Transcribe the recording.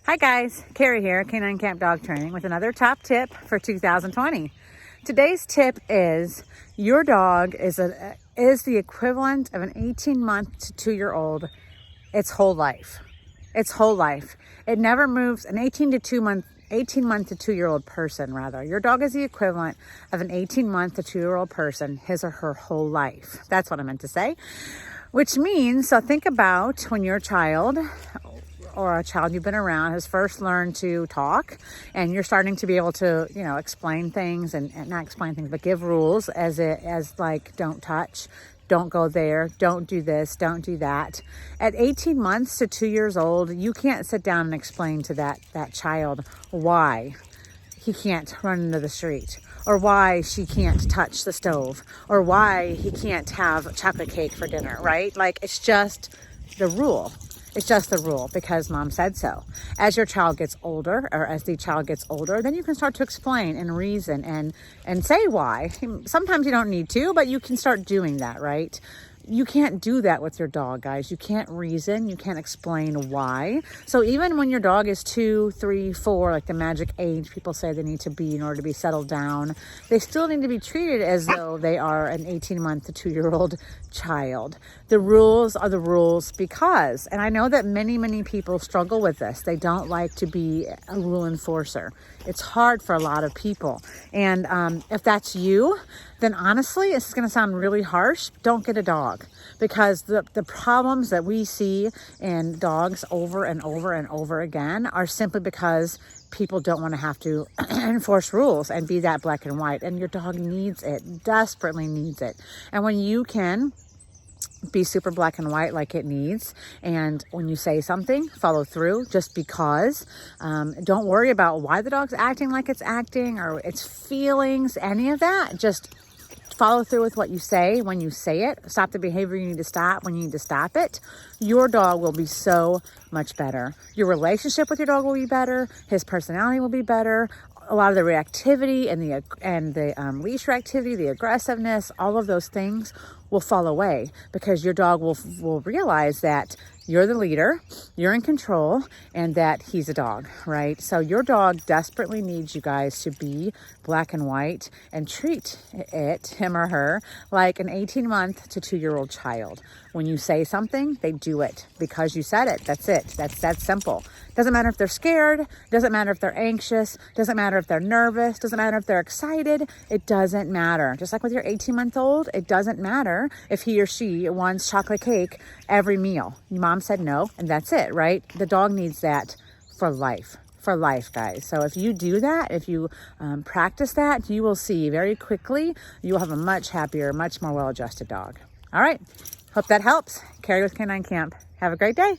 Hi guys, Carrie here, Canine Camp Dog Training with another top tip for 2020. Today's tip is your dog is the equivalent of an 18-month to 2-year-old its whole life. Its whole life. It never moves. An 18-month to 2-year-old person, rather. Your dog is the equivalent of an 18-month to 2-year-old person, his or her whole life. That's what I meant to say. Which means, so think about when your child or a child you've been around has first learned to talk and you're starting to be able to, explain things and not explain things, but give rules as like, don't touch, don't go there, don't do this, don't do that. At 18 months to 2 years old, you can't sit down and explain to that child why he can't run into the street, or why she can't touch the stove, or why he can't have chocolate cake for dinner, right? Like, it's just the rule. It's just the rule because mom said so. As your child gets older, or as the child gets older, then you can start to explain and reason and say why. Sometimes you don't need to, but you can start doing that, right? You can't do that with your dog, guys. You can't reason. You can't explain why. So even when your dog is 2, 3, 4, like the magic age people say they need to be in order to be settled down, they still need to be treated as though they are an 18-month to 2-year-old child. The rules are the rules because, and I know that many people struggle with this. They don't like to be a rule enforcer. It's hard for a lot of people. And if that's you, then honestly, this is going to sound really harsh. Don't get a dog, because the problems that we see in dogs over and over and over again are simply because people don't want to have to enforce rules and be that black and white. And your dog needs it, desperately needs it. And when you can be super black and white like it needs, and when you say something, follow through just because. Don't worry about why the dog's acting like it's acting or its feelings, any of that. Just follow through with what you say when you say it. Stop the behavior you need to stop when you need to stop it. Your dog will be so much better. Your relationship with your dog will be better. His personality will be better. A lot of the reactivity and the leash reactivity, the aggressiveness, all of those things will fall away because your dog will realize that you're the leader, you're in control, and that he's a dog, right? So your dog desperately needs you guys to be black and white and treat him or her, like an 18-month to 2-year-old child. When you say something, they do it because you said it. That's it. That's that simple. Doesn't matter if they're scared. Doesn't matter if they're anxious. Doesn't matter if they're nervous. Doesn't matter if they're excited. It doesn't matter. Just like with your 18-month-old, it doesn't matter if he or she wants chocolate cake every meal. Your mom said no, and that's it, right? The dog needs that for life. For life, guys. So if you do that, if you practice that, you will see very quickly you will have a much happier, much more well-adjusted dog. All right. Hope that helps. Carrie with Canine Camp. Have a great day.